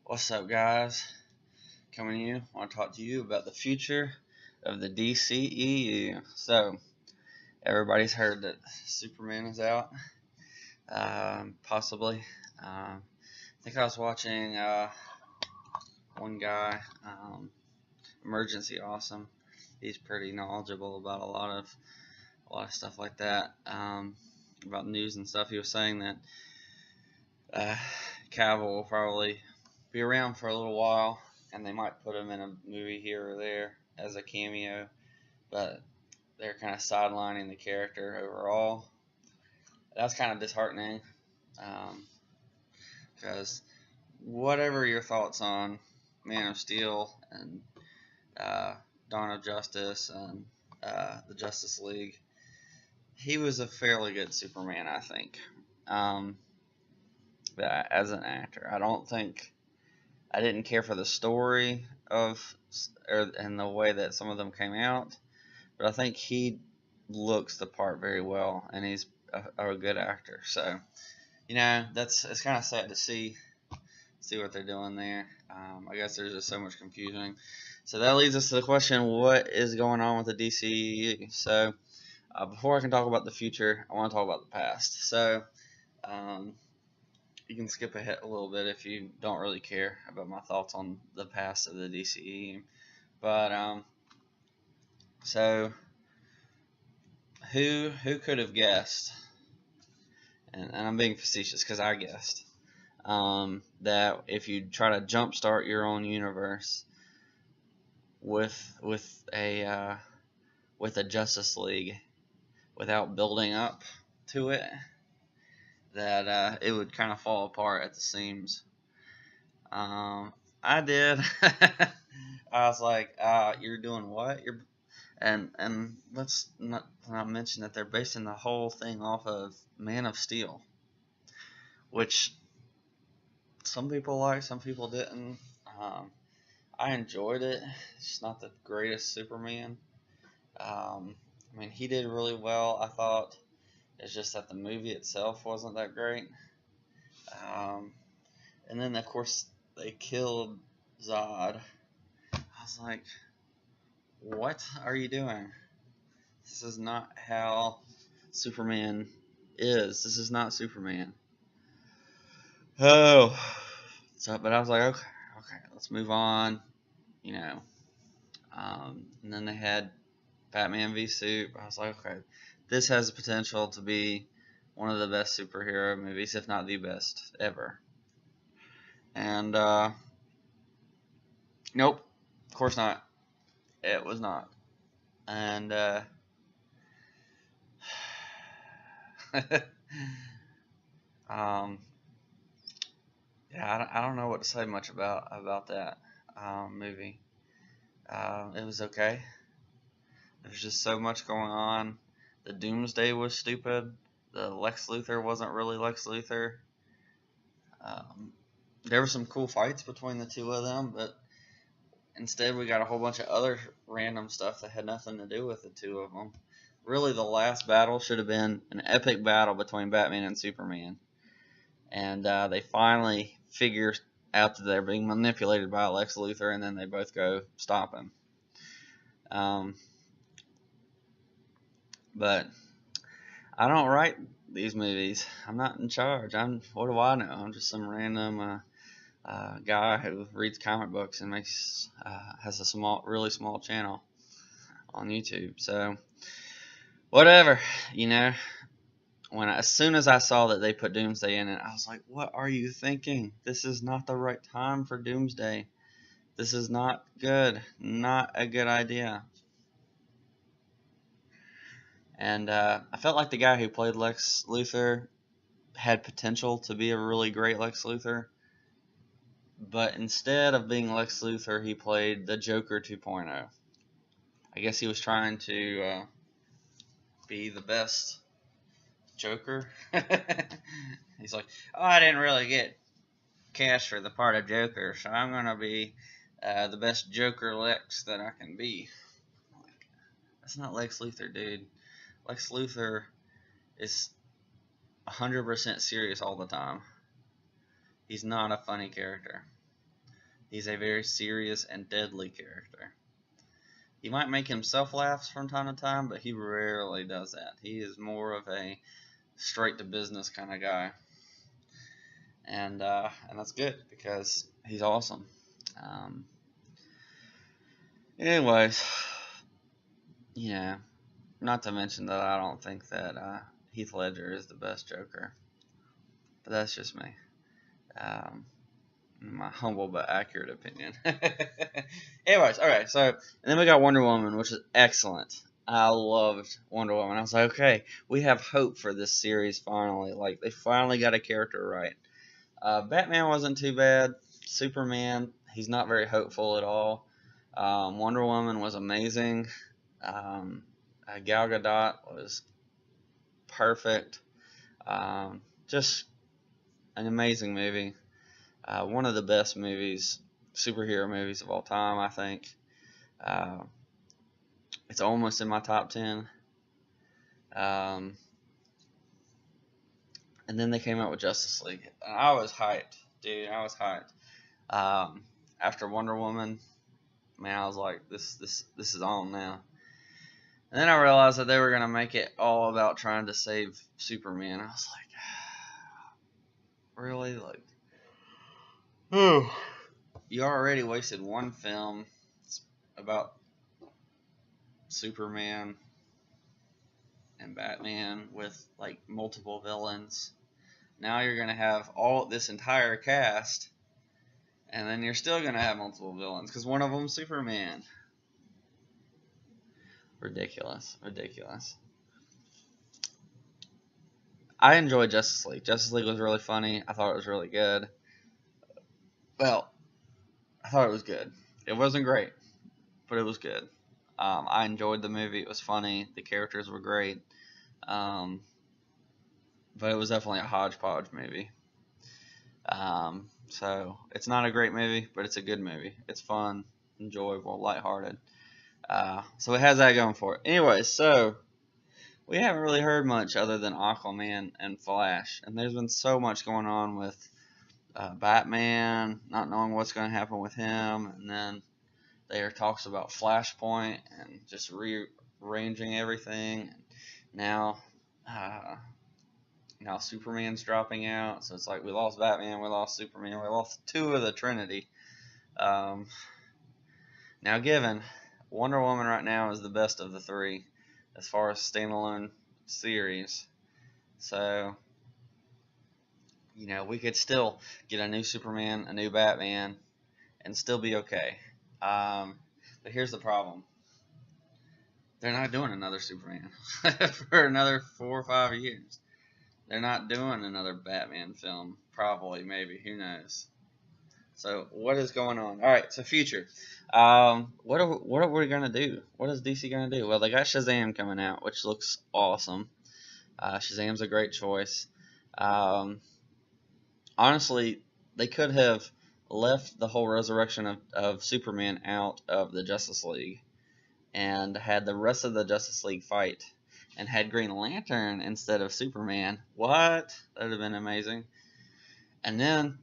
What's up, guys? Coming to you. I want to talk to you about the future of the DCEU. So, everybody's heard that Superman is out, possibly. I think I was watching one guy, Emergency Awesome. He's pretty knowledgeable about a lot of stuff like that, about news and stuff. He was saying that Cavill will probably be around for a little while, and they might put him in a movie here or there as a cameo, but they're kind of sidelining the character overall. That's kind of disheartening, because whatever your thoughts on Man of Steel and Dawn of Justice and the Justice League, he was a fairly good Superman, I think. But as an actor, I didn't care for the story and the way that some of them came out, but I think he looks the part very well, and he's a good actor. So, it's kind of sad to see what they're doing there. I guess there's just so much confusion. So that leads us to the question: what is going on with the DCEU? So, before I can talk about the future, I want to talk about the past. So, you can skip ahead a little bit if you don't really care about my thoughts on the past of the DCE. But so who could have guessed? And I'm being facetious because I guessed that if you try to jumpstart your own universe with a Justice League without building up to it, that it would kind of fall apart at the seams. I did. I was like, "You're doing what? And let's not mention that they're basing the whole thing off of Man of Steel, which some people liked, some people didn't. I enjoyed it. It's just not the greatest Superman. He did really well, I thought. It's just that the movie itself wasn't that great. And then, of course, they killed Zod. I was like, what are you doing? This is not how Superman is. This is not Superman. Oh. But I was like, okay, let's move on. And then they had Batman v Suit. I was like, okay, this has the potential to be one of the best superhero movies, if not the best ever. And nope, of course not. It was not. And yeah, I don't know what to say much about that movie. It was okay. There's just so much going on. The Doomsday was stupid. The Lex Luthor wasn't really Lex Luthor. There were some cool fights between the two of them, but instead we got a whole bunch of other random stuff that had nothing to do with the two of them. Really, the last battle should have been an epic battle between Batman and Superman. And they finally figure out that they're being manipulated by Lex Luthor, and then they both go stop him. But I don't write these movies. I'm not in charge. What do I know? I'm just some random guy who reads comic books and has a really small channel on YouTube. So whatever, as soon as I saw that they put Doomsday in it, I was like, what are you thinking? This is not the right time for Doomsday. This is not good. Not a good idea. And I felt like the guy who played Lex Luthor had potential to be a really great Lex Luthor. But instead of being Lex Luthor, he played the Joker 2.0. I guess he was trying to be the best Joker. He's like, I didn't really get cast for the part of Joker, so I'm going to be the best Joker Lex that I can be. That's not Lex Luthor, dude. Lex Luthor is 100% serious all the time. He's not a funny character. He's a very serious and deadly character. He might make himself laugh from time to time, but he rarely does that. He is more of a straight to business kind of guy, and that's good because he's awesome. Um, anyways, yeah. Not to mention that I don't think that Heath Ledger is the best Joker, but that's just me. Um, my humble but accurate opinion. Anyways, all right. So, and then we got Wonder Woman, which is excellent. I loved Wonder Woman. I was like, okay, we have hope for this series finally. Like, they finally got a character right. Batman wasn't too bad. Superman, he's not very hopeful at all. Wonder Woman was amazing. Um, Gal Gadot was perfect. Just an amazing movie. One of the best movies, superhero movies of all time, I think. Uh, it's almost in my top 10. Um, and then they came out with Justice League. And I was hyped, dude. I was hyped. After Wonder Woman, man, I was like, this is on now. And then I realized that they were gonna make it all about trying to save Superman. I was like, really? Like, you already wasted one film about Superman and Batman with like multiple villains. Now you're gonna have all this entire cast, and then you're still gonna have multiple villains because one of them's Superman. Ridiculous, ridiculous. I enjoyed Justice League. Justice League was really funny. I thought it was really good. Well, I thought it was good. It wasn't great, but it was good. I enjoyed the movie. It was funny. The characters were great. Um, but it was definitely a hodgepodge movie. So it's not a great movie, but it's a good movie. It's fun, enjoyable, lighthearted. So it has that going for it. Anyway, so we haven't really heard much other than Aquaman and Flash, and there's been so much going on with Batman, not knowing what's going to happen with him, and then there are talks about Flashpoint and just rearranging everything. Now, uh, now Superman's dropping out, so it's like we lost Batman, we lost Superman, we lost two of the Trinity. Um, now, given Wonder Woman right now is the best of the three as far as standalone series, so we could still get a new Superman, a new Batman, and still be okay. But here's the problem. They're not doing another Superman for another 4 or 5 years. They're not doing another Batman film. Probably, maybe. Who knows? So, what is going on? All right, so future. What are we going to do? What is DC going to do? Well, they got Shazam coming out, which looks awesome. Shazam's a great choice. Honestly, they could have left the whole resurrection of Superman out of the Justice League and had the rest of the Justice League fight and had Green Lantern instead of Superman. What? That would have been amazing. And then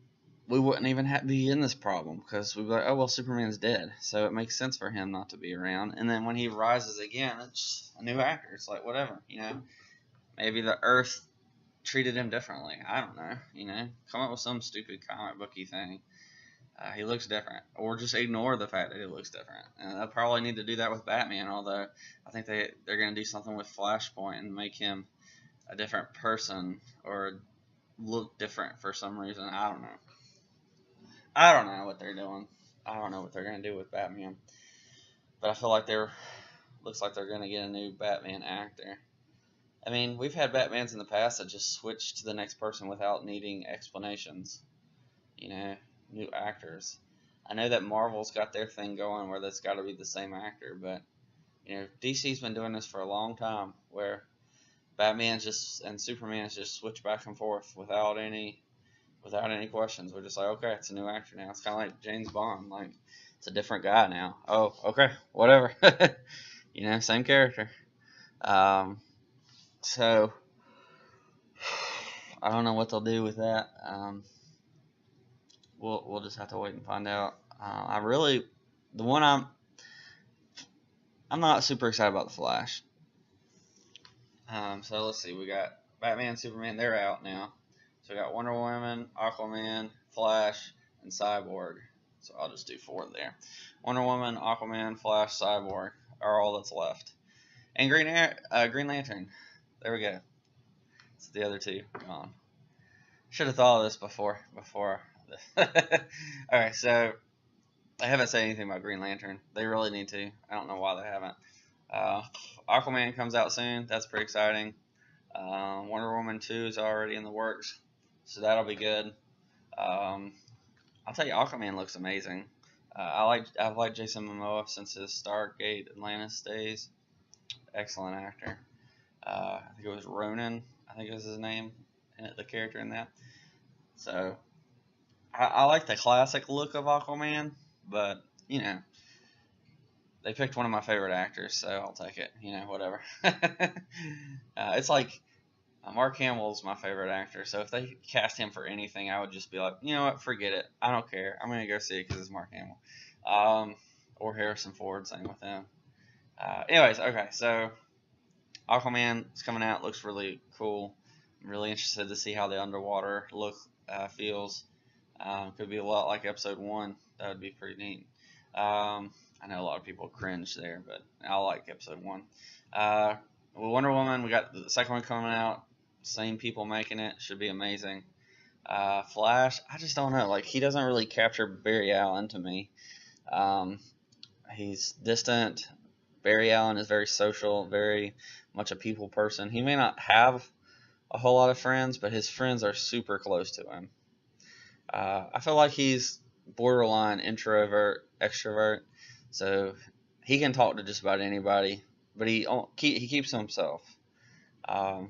we wouldn't even have to be in this problem because we'd be like, oh, well, Superman's dead. So it makes sense for him not to be around. And then when he rises again, it's a new actor. It's like, whatever, Maybe the Earth treated him differently. I don't know, Come up with some stupid comic booky thing. He looks different, or just ignore the fact that he looks different. And they'll probably need to do that with Batman, although I think they're going to do something with Flashpoint and make him a different person or look different for some reason. I don't know. I don't know what they're doing. I don't know what they're going to do with Batman. But I feel like looks like they're going to get a new Batman actor. I mean, we've had Batmans in the past that just switch to the next person without needing explanations. New actors. I know that Marvel's got their thing going where that's got to be the same actor, but DC's been doing this for a long time, where Batman and Superman just switch back and forth without any questions. We're just like, okay, it's a new actor now. It's kind of like James Bond, like it's a different guy now. Oh, okay, whatever. Same character. So I don't know what they'll do with that. We'll just have to wait and find out. The one I'm not super excited about the Flash. So let's see, we got Batman, Superman, they're out now. So we got Wonder Woman, Aquaman, Flash, and Cyborg. So I'll just do 4 there. Wonder Woman, Aquaman, Flash, Cyborg are all that's left. And Green Lantern. There we go. It's the other 2 gone. Should have thought of this before. Alright, so I haven't said anything about Green Lantern. They really need to. I don't know why they haven't. Aquaman comes out soon. That's pretty exciting. Wonder Woman 2 is already in the works, so that'll be good. I'll tell you, Aquaman looks amazing. I've liked Jason Momoa since his Stargate Atlantis days. Excellent actor. I think it was Ronan. I think was his name, the character in that. So I like the classic look of Aquaman, but you know, they picked one of my favorite actors, so I'll take it. You know, whatever. It's like Mark Hamill's my favorite actor, so if they cast him for anything, I would just be like, you know what, forget it. I don't care. I'm gonna go see it because it's Mark Hamill, or Harrison Ford. Same with him. Anyways, okay, so Aquaman is coming out. Looks really cool. I'm really interested to see how the underwater look feels. Could be a lot like episode 1. That would be pretty neat. I know a lot of people cringe there, but I like episode 1. Well, Wonder Woman, we got the second one coming out. Same people making it. Should be amazing. Flash, I just don't know. Like, he doesn't really capture Barry Allen to me. He's distant. Barry Allen is very social, very much a people person. He may not have a whole lot of friends, but his friends are super close to him. I feel like he's borderline introvert, extrovert, so he can talk to just about anybody, but he keeps to himself.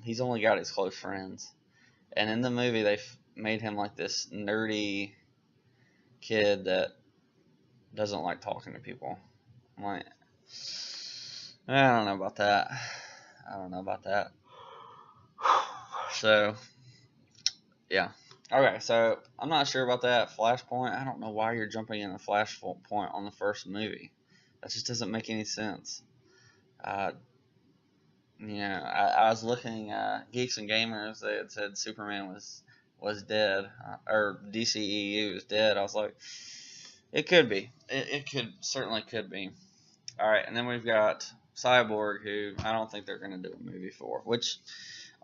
He's only got his close friends, and in the movie they made him like this nerdy kid that doesn't like talking to people. I'm like, I don't know about that. So, yeah. Okay, so I'm not sure about that Flashpoint. I don't know why you're jumping in a Flashpoint on the first movie. That just doesn't make any sense. I was looking Geeks and Gamers. They had said Superman was dead, or DCEU was dead. I was like, it could be. It certainly could be. All right, and then we've got Cyborg, who I don't think they're going to do a movie for. Which,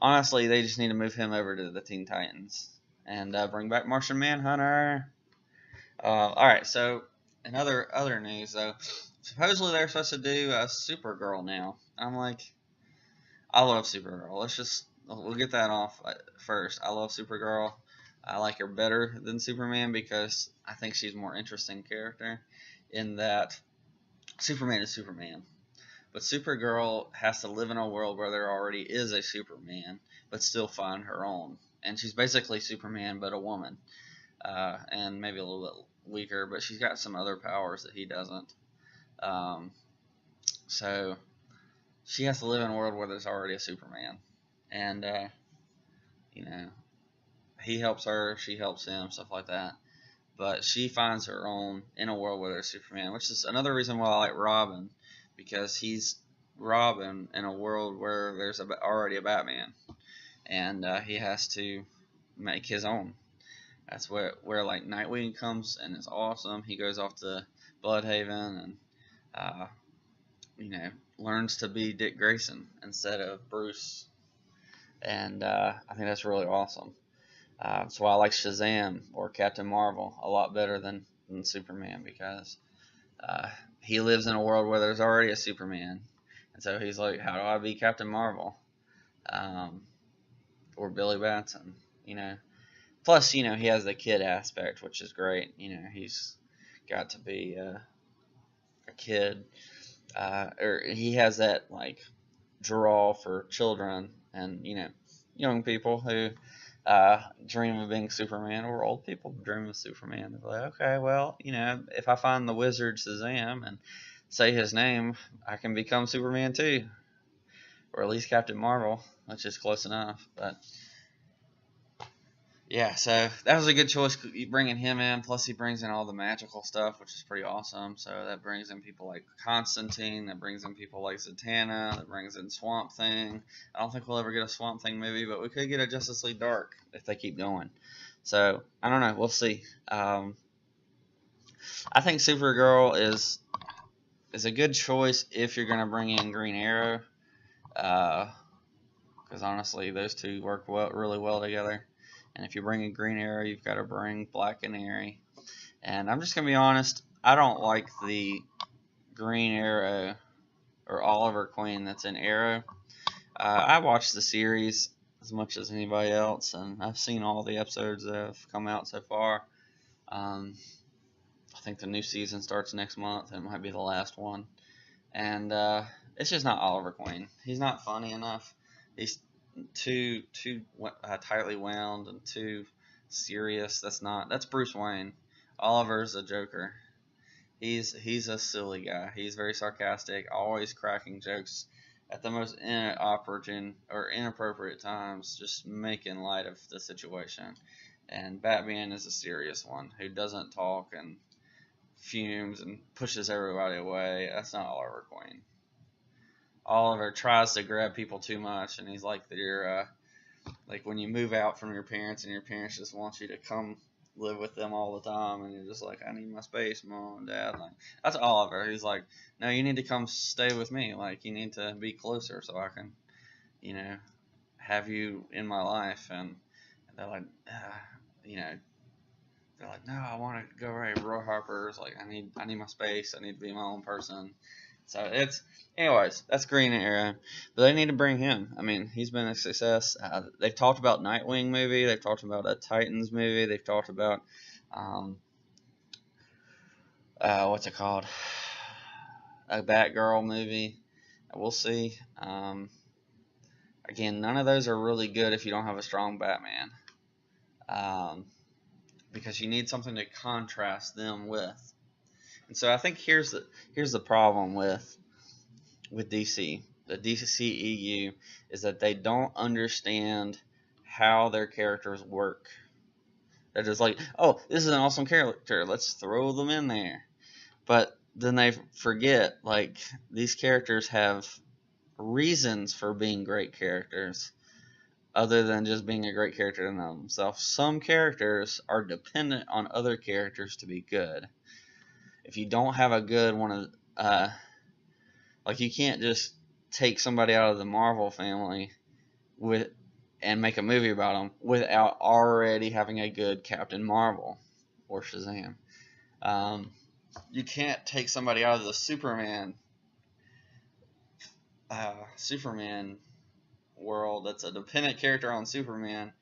honestly, they just need to move him over to the Teen Titans and bring back Martian Manhunter. All right, so in other news, though, supposedly they're supposed to do Supergirl now. I'm like, I love Supergirl. We'll get that off first. I love Supergirl. I like her better than Superman because I think she's a more interesting character in that Superman is Superman. But Supergirl has to live in a world where there already is a Superman, but still find her own. And she's basically Superman, but a woman. And maybe a little bit weaker, but she's got some other powers that he doesn't. So she has to live in a world where there's already a Superman. And, he helps her, she helps him, stuff like that. But she finds her own in a world where there's Superman, which is another reason why I like Robin, because he's Robin in a world where there's already a Batman, and he has to make his own. That's where like Nightwing comes and is awesome. He goes off to Bloodhaven and learns to be Dick Grayson instead of Bruce, and I think that's really awesome. That's why I like Shazam or Captain Marvel a lot better than Superman, because he lives in a world where there's already a Superman. And so he's like, how do I be Captain Marvel? Or Billy Batson, Plus, he has the kid aspect, which is great. He's got to be a kid. Or he has that, draw for children and, young people who dream of being Superman, or old people dream of Superman. They're like, okay, well, if I find the wizard Shazam and say his name, I can become Superman too, or at least Captain Marvel, which is close enough. But Yeah, so that was a good choice bringing him in. Plus, he brings in all the magical stuff, which is pretty awesome. So that brings in people like Constantine. That brings in people like Zatanna. That brings in Swamp Thing. I don't think we'll ever get a Swamp Thing movie, but we could get a Justice League Dark if they keep going. So I don't know. We'll see. I think Supergirl is a good choice if you're going to bring in Green Arrow, because honestly, those two work really well together. And if you bring in Green Arrow, you've got to bring Black Canary. And I'm just going to be honest, I don't like the Green Arrow or Oliver Queen that's in Arrow. I watched the series as much as anybody else, and I've seen all the episodes that have come out so far. I think the new season starts next month. It might be the last one. And it's just not Oliver Queen. He's not funny enough. He's too tightly wound and too serious. That's Bruce Wayne. Oliver's a joker. He's a silly guy. He's very sarcastic, always cracking jokes at the most inappropriate times, just making light of the situation. And Batman is a serious one who doesn't talk and fumes and pushes everybody away. That's not Oliver Queen. Oliver tries to grab people too much, and he's like like when you move out from your parents and your parents just want you to come live with them all the time, and you're just like, I need my space, Mom and Dad. Like, that's Oliver. He's like, no, you need to come stay with me. Like, you need to be closer so I can, have you in my life. And they're like, they're like, no, I want to go right. Roy Harper's like, I need my space. I need to be my own person. So anyways, that's Green Arrow. But they need to bring him. I mean, he's been a success. They've talked about Nightwing movie. They've talked about a Titans movie. They've talked about, what's it called? A Batgirl movie. We'll see. Again, none of those are really good if you don't have a strong Batman. Because you need something to contrast them with. And so I think here's the problem with DC. The DCEU is that they don't understand how their characters work. They're just like, oh, this is an awesome character, let's throw them in there. But then they forget, like, these characters have reasons for being great characters other than just being a great character in themselves. Some characters are dependent on other characters to be good. If you don't have a good one, like, you can't just take somebody out of the Marvel family and make a movie about them without already having a good Captain Marvel or Shazam. You can't take somebody out of the Superman world that's a dependent character on Superman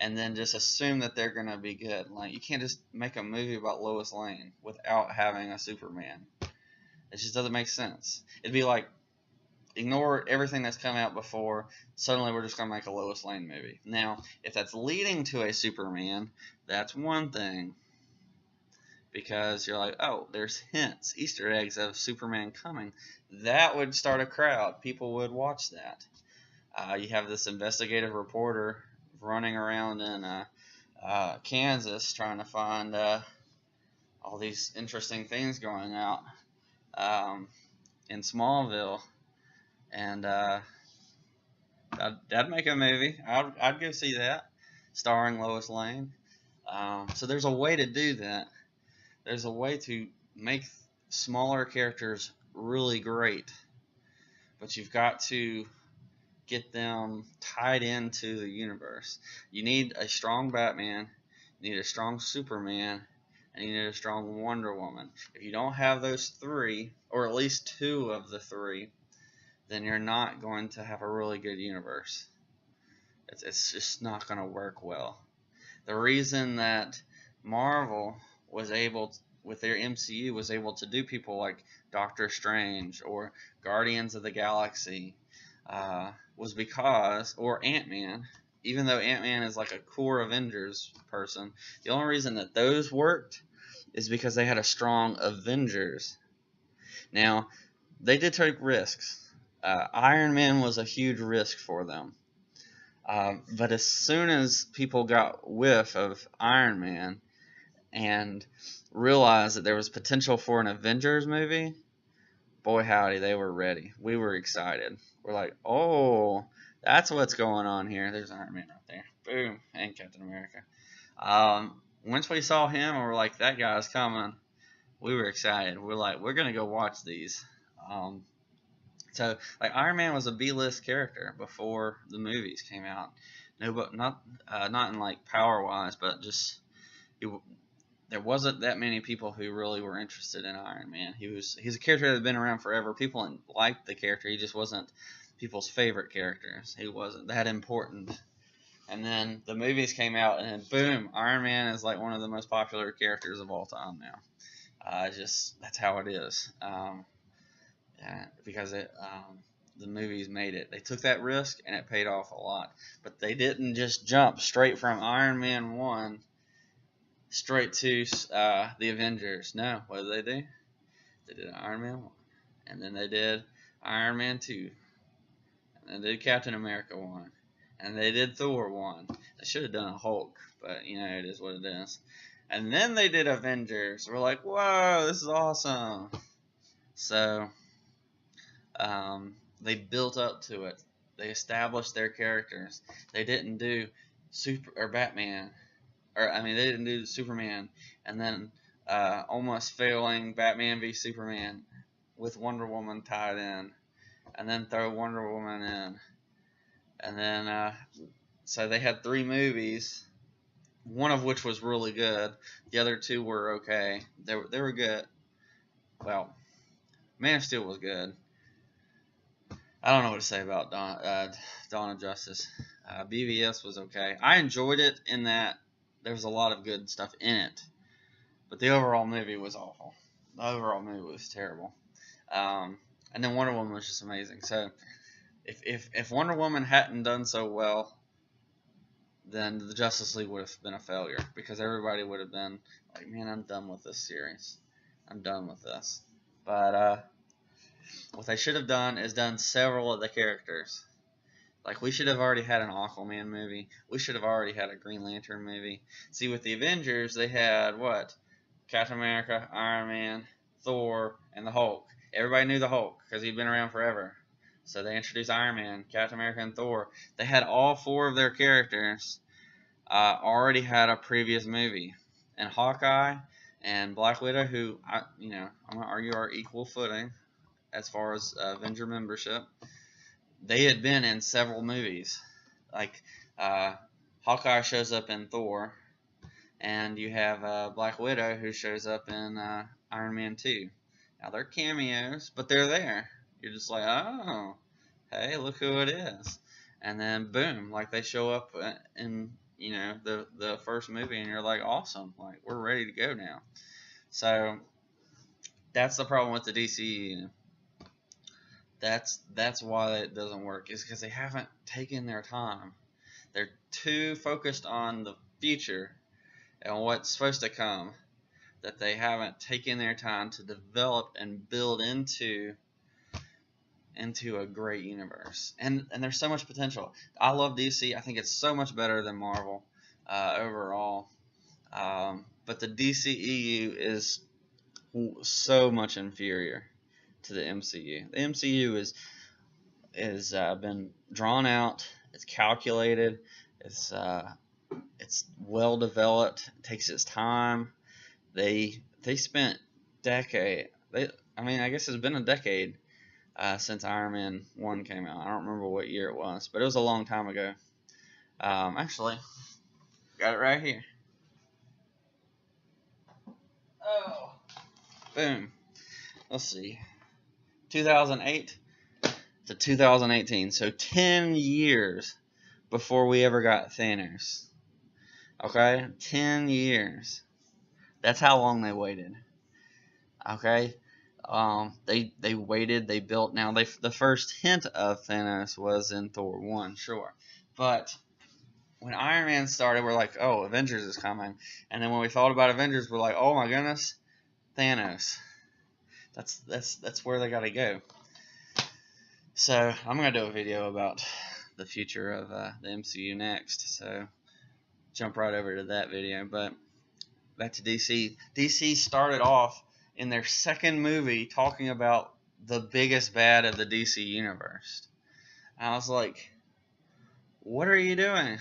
and then just assume that they're going to be good. Like, you can't just make a movie about Lois Lane without having a Superman. It just doesn't make sense. It'd be like, ignore everything that's come out before, suddenly we're just going to make a Lois Lane movie. Now, if that's leading to a Superman, that's one thing. Because you're like, oh, there's hints, Easter eggs of Superman coming. That would start a crowd. People would watch that. You have this investigative reporter running around in Kansas trying to find all these interesting things going out in Smallville. And that'd make a movie. I'd go see that, starring Lois Lane. So there's a way to do that. There's a way to make smaller characters really great, but you've got to get them tied into the universe. You need a strong Batman, you need a strong Superman, and you need a strong Wonder Woman. If you don't have those three, or at least two of the three, then you're not going to have a really good universe. It's just not going to work well. The reason that Marvel was able, with their MCU, was able to do people like Doctor Strange or Guardians of the Galaxy was because, or Ant-Man, even though Ant-Man is like a core Avengers person, the only reason that those worked is because they had a strong Avengers. Now, they did take risks. Iron Man was a huge risk for them. But as soon as people got whiff of Iron Man and realized that there was potential for an Avengers movie, boy howdy, they were ready. We were excited. We're like, oh, that's what's going on here. There's Iron Man right there. Boom. And Captain America. Once we saw him and we're like, that guy's coming, we were excited. We're like, we're going to go watch these. So, like, Iron Man was a B-list character before the movies came out. No, but not in, like, power-wise, but just there wasn't that many people who really were interested in Iron Man. He's a character that had been around forever. People liked the character. He just wasn't people's favorite characters. He wasn't that important. And then the movies came out, and boom, Iron Man is like one of the most popular characters of all time now. Just that's how it is. Because the movies made it. They took that risk, and it paid off a lot. But they didn't just jump straight from Iron Man 1 straight to the Avengers. No, what did they do? They did Iron Man 1, and then they did Iron Man 2, and they did Captain America 1, and they did Thor 1. They should have done a Hulk, but you know, it is what it is. And then they did Avengers. We're like, whoa, this is awesome. So they built up to it. They established their characters. They didn't do Batman. They didn't do Superman, and then almost failing Batman v Superman with Wonder Woman tied in, and then throw Wonder Woman in, and then so they had 3 movies, one of which was really good. The other 2 were okay. They were good. Well, Man of Steel was good. I don't know what to say about Dawn of Justice. BVS was okay. I enjoyed it in that there was a lot of good stuff in it, but the overall movie was awful. The overall movie was terrible. And then Wonder Woman was just amazing. So if Wonder Woman hadn't done so well, then the Justice League would have been a failure, because everybody would have been like, man, I'm done with this series. I'm done with this. But what they should have done is done several of the characters. Like, we should have already had an Aquaman movie. We should have already had a Green Lantern movie. See, with the Avengers, they had, what? Captain America, Iron Man, Thor, and the Hulk. Everybody knew the Hulk because he'd been around forever. So they introduced Iron Man, Captain America, and Thor. They had all 4 of their characters already had a previous movie. And Hawkeye and Black Widow, who, I'm going to argue are equal footing as far as Avenger membership, they had been in several movies. Like, Hawkeye shows up in Thor, and you have Black Widow, who shows up in Iron Man 2. Now, they're cameos, but they're there. You're just like, oh, hey, look who it is. And then, boom, like, they show up in, the first movie, and you're like, awesome. Like, we're ready to go now. So, that's the problem with the DCEU. That's why it doesn't work, is because they haven't taken their time. They're too focused on the future and what's supposed to come, that they haven't taken their time to develop and build into a great universe. And there's so much potential. I love DC. I think it's so much better than Marvel overall. But the DCEU is so much inferior to the MCU. The MCU is been drawn out. It's calculated. It's well developed. It takes its time. They spent I guess it's been a decade since Iron Man 1 came out. I don't remember what year it was, but it was a long time ago. Actually, got it right here. Oh, boom. Let's see. 2008 to 2018. So 10 years before we ever got Thanos. Okay? 10 years. That's how long they waited. Okay? They waited, they built. Now, the first hint of Thanos was in Thor 1, sure. But when Iron Man started, we're like, oh, Avengers is coming. And then when we thought about Avengers, we're like, oh my goodness, Thanos. That's where they gotta go. So I'm gonna do a video about the future of the MCU next. So jump right over to that video. But back to DC. DC started off in their second movie talking about the biggest bad of the DC universe. And I was like, what are you doing?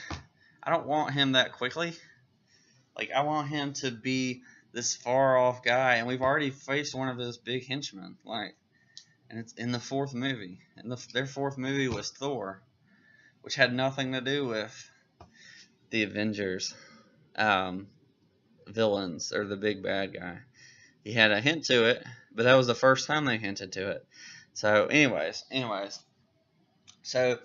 I don't want him that quickly. Like, I want him to be this far off guy, and we've already faced one of his big henchmen. Like, and it's in the fourth movie. And their fourth movie was Thor, which had nothing to do with the Avengers villains or the big bad guy. He had a hint to it, but that was the first time they hinted to it. So, anyways, so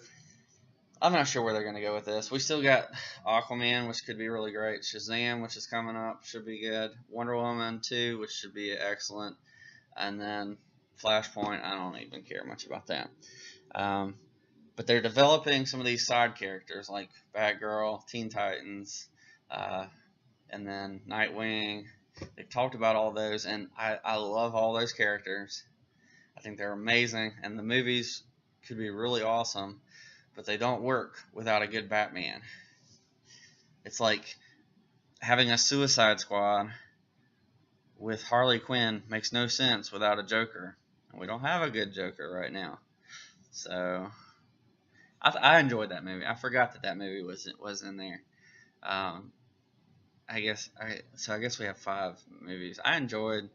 I'm not sure where they're going to go with this. We still got Aquaman, which could be really great. Shazam, which is coming up, should be good. Wonder Woman 2, which should be excellent. And then Flashpoint, I don't even care much about that. But they're developing some of these side characters like Batgirl, Teen Titans, and then Nightwing. They've talked about all those, and I love all those characters. I think they're amazing, and the movies could be really awesome, but they don't work without a good Batman. It's like having a Suicide Squad with Harley Quinn makes no sense without a Joker. And we don't have a good Joker right now. So I enjoyed that movie. I forgot that movie was in there. I guess we have 5 movies. I enjoyed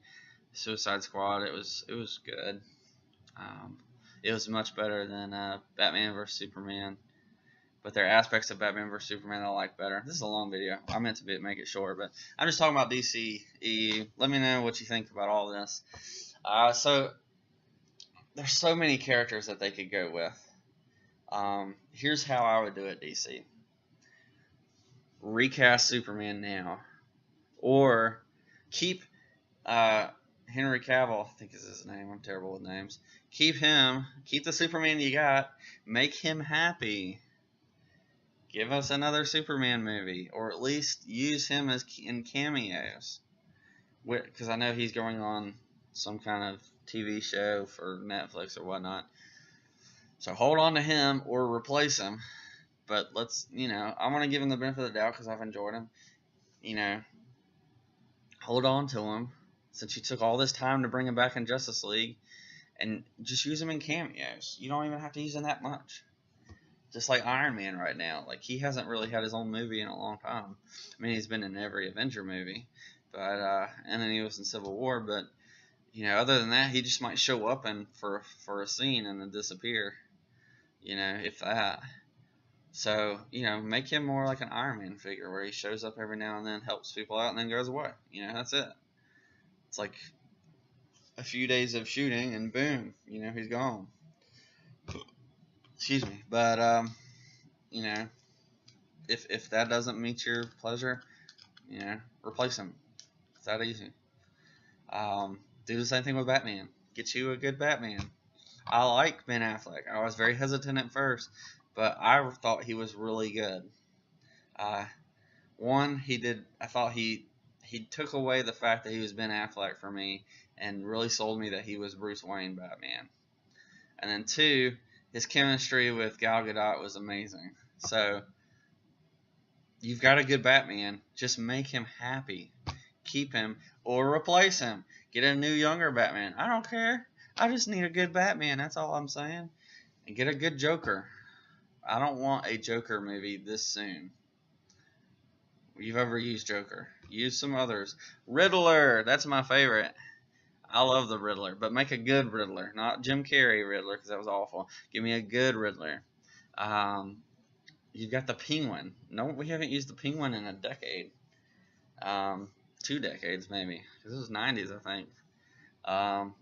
Suicide Squad. It was good. It was much better than Batman vs Superman. But there are aspects of Batman vs Superman that I like better. This is a long video. I meant to make it short, but I'm just talking about DCEU. Let me know what you think about all this. So there's so many characters that they could go with. Here's how I would do it, DC. Recast Superman now, or keep Henry Cavill, I think is his name. I'm terrible with names. Keep the Superman you got. Make him happy. Give us another Superman movie, or at least use him in cameos. Because I know he's going on some kind of TV show for Netflix or whatnot. So hold on to him or replace him. But let's, I want to give him the benefit of the doubt because I've enjoyed him. Hold on to him since you took all this time to bring him back in Justice League, and just use him in cameos. You don't even have to use him that much. Just like Iron Man right now. Like, he hasn't really had his own movie in a long time. I mean, he's been in every Avenger movie, but and then he was in Civil War. But other than that, he just might show up for a scene and then disappear. If that. So, make him more like an Iron Man figure where he shows up every now and then, helps people out, and then goes away. That's it. It's like a few days of shooting, and boom, he's gone. Excuse me. But, if that doesn't meet your pleasure, replace him. It's that easy. Do the same thing with Batman. Get you a good Batman. I like Ben Affleck. I was very hesitant at first, but I thought he was really good. I thought he took away the fact that he was Ben Affleck for me and really sold me that he was Bruce Wayne Batman. And then 2, his chemistry with Gal Gadot was amazing. So, you've got a good Batman. Just make him happy. Keep him or replace him. Get a new, younger Batman. I don't care. I just need a good Batman. That's all I'm saying. And get a good Joker. I don't want a Joker movie this soon. You've overused Joker. Use some others. Riddler. That's my favorite. I love the Riddler. But make a good Riddler. Not Jim Carrey Riddler, because that was awful. Give me a good Riddler. You've got the Penguin. No, we haven't used the Penguin in a decade. 2 decades, maybe. Because it was 90s, I think.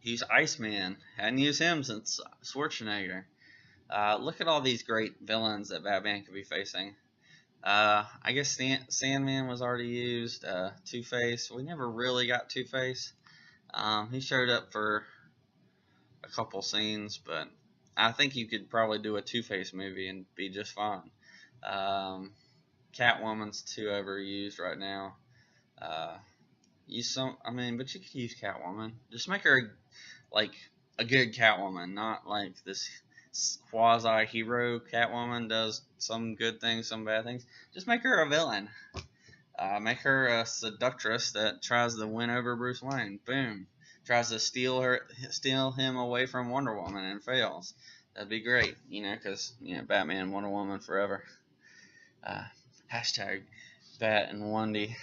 Use Iceman. Hadn't used him since Schwarzenegger. Look at all these great villains that Batman could be facing. I guess Sandman was already used. Two-Face. We never really got Two-Face. He showed up for a couple scenes, but I think you could probably do a Two-Face movie and be just fine. Catwoman's too overused right now. But you could use Catwoman. Just make her like a good Catwoman, not like this quasi-hero Catwoman does some good things, some bad things. Just make her a villain. Make her a seductress that tries to win over Bruce Wayne. Boom. Tries to steal him away from Wonder Woman and fails. That'd be great, because Batman, Wonder Woman forever. Hashtag Bat and Wendy.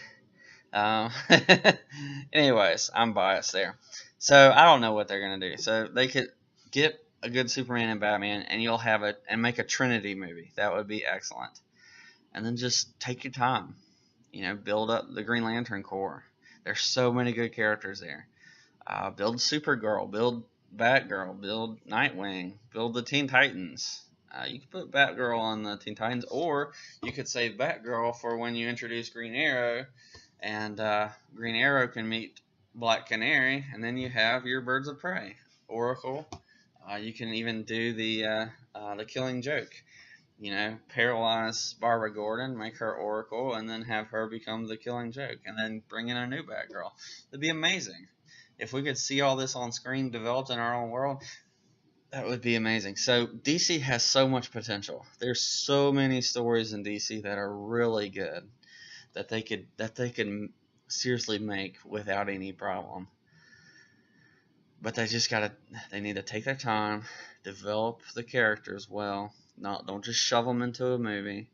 Anyways, I'm biased there. So I don't know what they're gonna do. So they could get a good Superman and Batman, and you'll have it, and make a Trinity movie. That would be excellent. And then just take your time. Build up the Green Lantern Corps. There's so many good characters there. Build Supergirl, build Batgirl, build Nightwing, build the Teen Titans. You could put Batgirl on the Teen Titans, or you could save Batgirl for when you introduce Green Arrow, and Green Arrow can meet Black Canary, and then you have your Birds of Prey. Oracle. You can even do the Killing Joke. Paralyze Barbara Gordon, make her Oracle, and then have her become the Killing Joke, and then bring in a new Batgirl. That'd be amazing. If we could see all this on screen developed in our own world, that would be amazing. So DC has so much potential. There's so many stories in DC that are really good that they could seriously make without any problem. But they need to take their time, develop the characters well. Don't just shove them into a movie.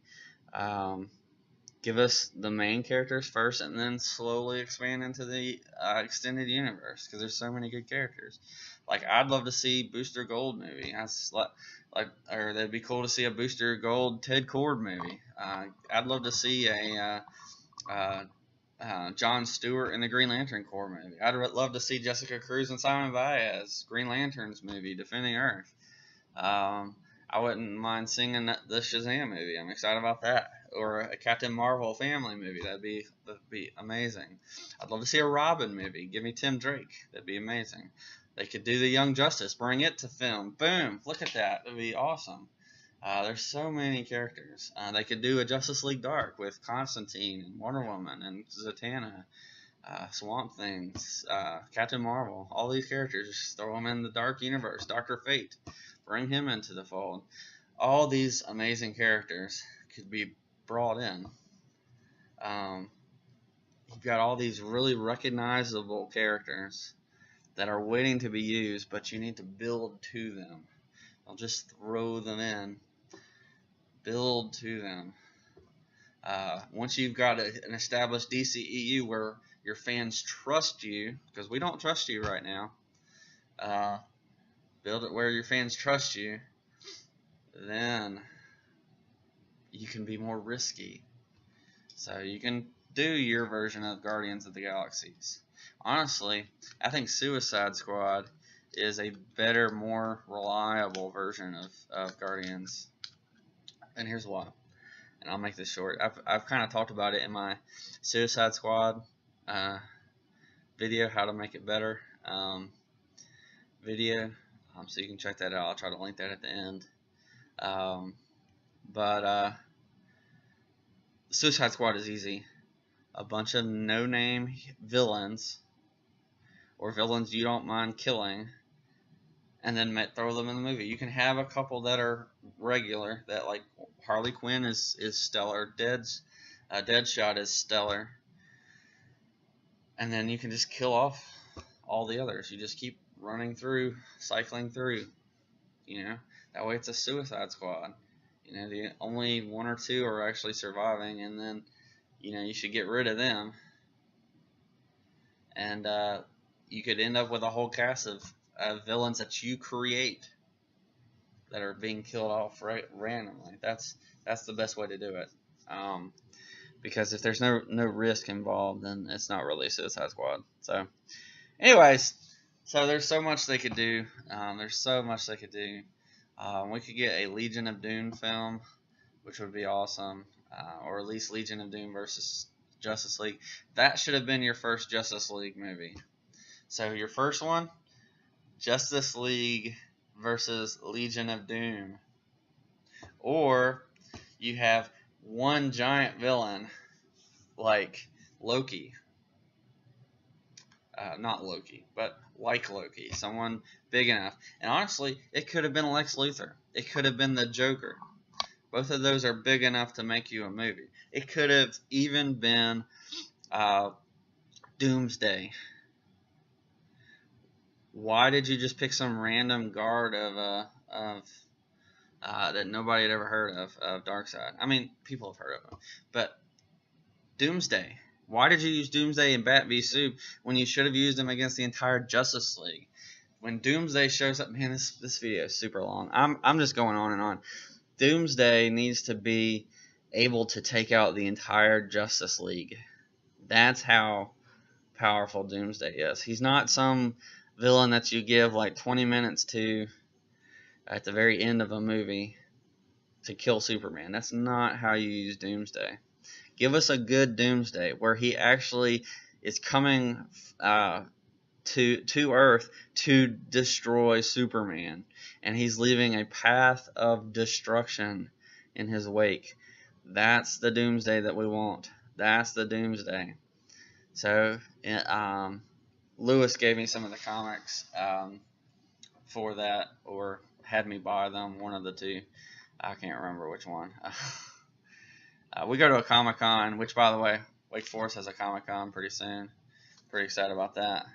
Give us the main characters first, and then slowly expand into the extended universe, because there's so many good characters. Like, I'd love to see Booster Gold movie. Or that'd be cool to see a Booster Gold Ted Kord movie. I'd love to see a Jon Stewart in the Green Lantern Corps movie. I'd love to see Jessica Cruz and Simon Baez Green Lanterns movie, Defending Earth. I wouldn't mind seeing the Shazam movie. I'm excited about that. Or a Captain Marvel family movie. That'd be amazing. I'd love to see a Robin movie. Give me Tim Drake. That'd be amazing. They could do the Young Justice. Bring it to film. Boom. Look at that. That'd be awesome. There's so many characters. They could do a Justice League Dark with Constantine and Wonder Woman and Zatanna, Swamp Thing, Captain Marvel. All these characters, just throw them in the Dark Universe. Dr. Fate. Bring him into the fold. All these amazing characters could be brought in. You've got all these really recognizable characters that are waiting to be used, but you need to build to them. Don't just throw them in. Build to them. Once you've got an established DCEU where your fans trust you, because we don't trust you right now, build it where your fans trust you, then you can be more risky. So you can do your version of Guardians of the Galaxies. Honestly, I think Suicide Squad is a better, more reliable version of Guardians. And here's why. And I'll make this short. I've kind of talked about it in my Suicide Squad video, how to make it better video. So you can check that out. I'll try to link that at the end. Suicide Squad is easy. A bunch of no-name villains, or villains you don't mind killing, and then throw them in the movie. You can have a couple that are regular, that like Harley Quinn is stellar, Deadshot is stellar, and then you can just kill off all the others. You just keep running through, cycling through, that way it's a Suicide Squad. The only one or two are actually surviving, and then you should get rid of them, and you could end up with a whole cast of villains that you create that are being killed off randomly. That's the best way to do it, because if there's no risk involved, then it's not really Suicide Squad. So anyways, there's so much they could do. We could get a Legion of Doom film, which would be awesome, or at least Legion of Doom versus Justice League. That should have been your first Justice League movie. So your first one, Justice League versus Legion of Doom. Or you have one giant villain like Loki. Not Loki, but like Loki. Someone big enough. And honestly, it could have been Lex Luthor. It could have been the Joker. Both of those are big enough to make you a movie. It could have even been Doomsday. Why did you just pick some random guard of that nobody had ever heard of Darkseid? I mean, people have heard of him, but Doomsday. Why did you use Doomsday in Bat v Soup when you should have used him against the entire Justice League? When Doomsday shows up, man, this video is super long. I'm just going on and on. Doomsday needs to be able to take out the entire Justice League. That's how powerful Doomsday is. He's not some villain that you give like 20 minutes to at the very end of a movie to kill Superman. That's not how you use Doomsday. Give us a good Doomsday where he actually is coming to Earth to destroy Superman, and he's leaving a path of destruction in his wake. That's the Doomsday that we want. That's the Doomsday. So, Lewis gave me some of the comics for that, or had me buy them, one of the two. I can't remember which one. We go to a Comic-Con, which, by the way, Wake Forest has a Comic-Con pretty soon. Pretty excited about that.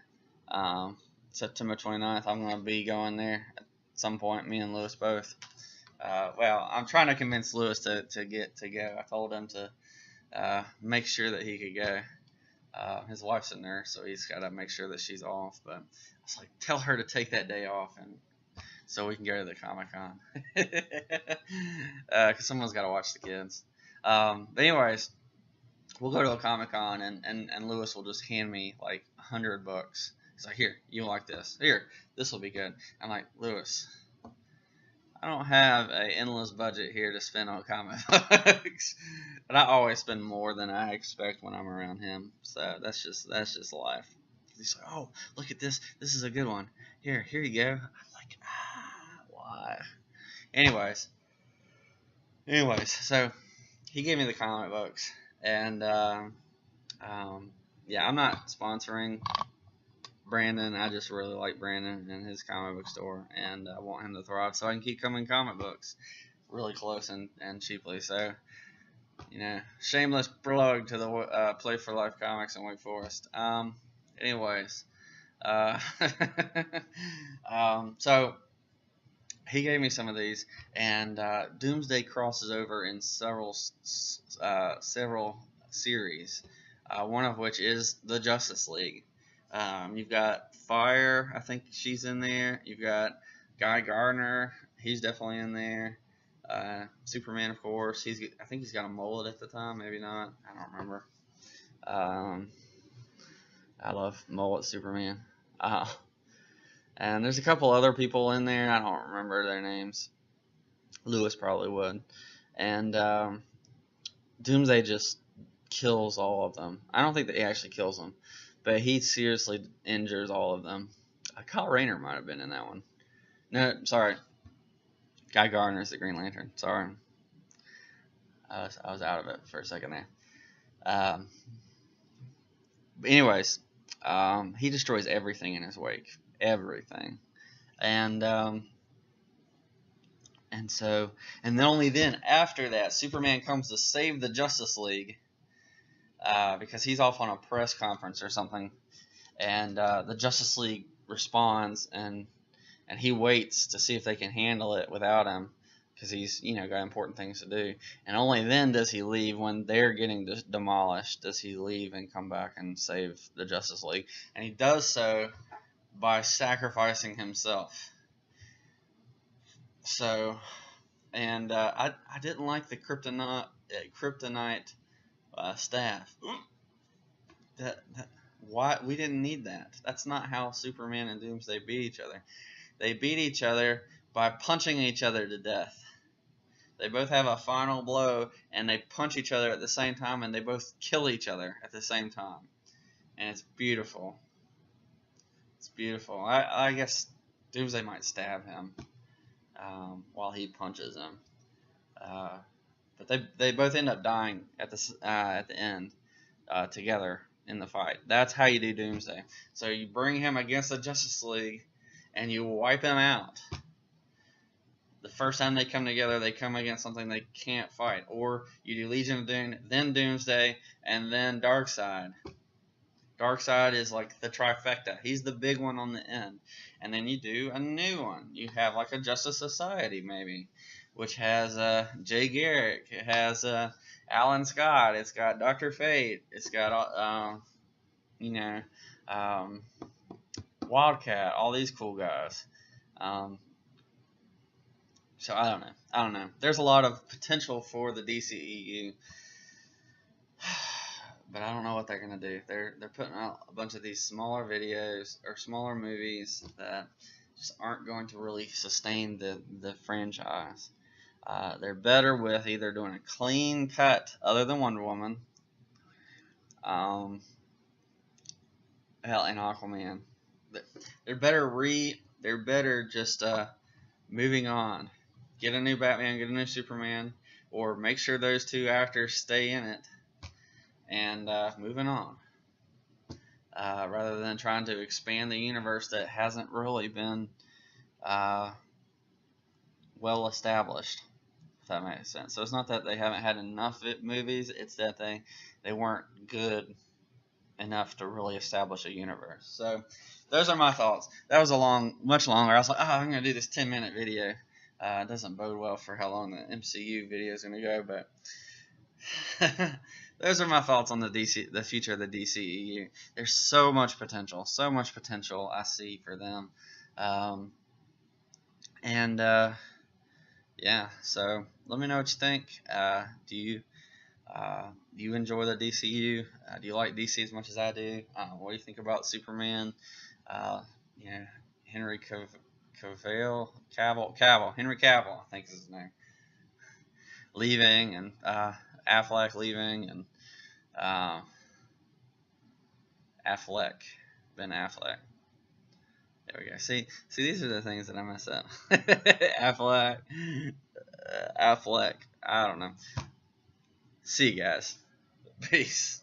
September 29th, I'm going to be going there at some point, me and Lewis both. Well, I'm trying to convince Lewis to go. I told him to make sure that he could go. His wife's a nurse, so he's got to make sure that she's off. But I was like, tell her to take that day off, and so we can go to the Comic-Con. Because someone's got to watch the kids. But anyways, we'll go to a Comic-Con, and Lewis will just hand me like 100 books. He's like, here, you like this. Here, this will be good. I'm like, Lewis, I don't have an endless budget here to spend on comic books. But I always spend more than I expect when I'm around him. So that's just life. He's like, oh, look at this. This is a good one. Here you go. I'm like, why? Anyways, so he gave me the comic books, and yeah, I'm not sponsoring Brandon. I just really like Brandon and his comic book store, and I want him to thrive so I can keep coming comic books really close and cheaply. So, shameless plug to the Play for Life Comics in Wake Forest. Anyways, so he gave me some of these, and Doomsday crosses over in several series, one of which is the Justice League. You've got Fire, I think she's in there. You've got Guy Gardner, he's definitely in there. Superman, of course. I think he's got a mullet at the time, maybe not. I don't remember. I love mullet Superman. And there's a couple other people in there. I don't remember their names. Lewis probably would. And Doomsday just kills all of them. I don't think that he actually kills them, but he seriously injures all of them. Kyle Rayner might have been in that one. No, sorry. Guy Gardner is the Green Lantern. Sorry. I was out of it for a second there. But anyways, he destroys everything in his wake. Everything. And then only then, after that, Superman comes to save the Justice League. Because he's off on a press conference or something, and the Justice League responds, and he waits to see if they can handle it without him, because he's got important things to do. And only then does he leave, when they're getting demolished, does he leave and come back and save the Justice League. And he does so by sacrificing himself. So, and I didn't like the kryptonite staff. Why we didn't need that. That's not how Superman and Doomsday beat each other. They beat each other by punching each other to death. They both have a final blow, and they punch each other at the same time, and they both kill each other at the same time. And it's beautiful. It's beautiful. I guess Doomsday might stab him while he punches him. But they both end up dying at the end together in the fight. That's how you do Doomsday. So you bring him against the Justice League, and you wipe him out. the first time they come together, they come against something they can't fight. Or you do Legion of Doom, then Doomsday, and then Darkseid. Darkseid is like the trifecta. He's the big one on the end. And then you do a new one. You have like a Justice Society, maybe, which has Jay Garrick. It has Alan Scott. It's got Dr. Fate. It's got, Wildcat. All these cool guys. So I don't know. There's a lot of potential for the DCEU. But I don't know what they're gonna do. They're putting out a bunch of these smaller videos or smaller movies that just aren't going to really sustain the franchise. They're better with either doing a clean cut, other than Wonder Woman, hell, and Aquaman. They're better just moving on. Get a new Batman, get a new Superman, or make sure those two actors stay in it. And moving on, rather than trying to expand the universe that hasn't really been well established, if that makes sense. So it's not that they haven't had enough movies, it's that they weren't good enough to really establish a universe. So those are my thoughts. That was much longer. I was like, I'm going to do this 10-minute video. It doesn't bode well for how long the MCU video is going to go, but those are my thoughts on the future of the DCEU. There's so much potential I see for them, yeah. So let me know what you think. Do you enjoy the DCEU? Do you like DC as much as I do? What do you think about Superman? Henry Henry Cavill, I think is his name, leaving, and Affleck leaving, and Ben Affleck. There we go. See, these are the things that I mess up. Affleck. I don't know. See you guys. Peace.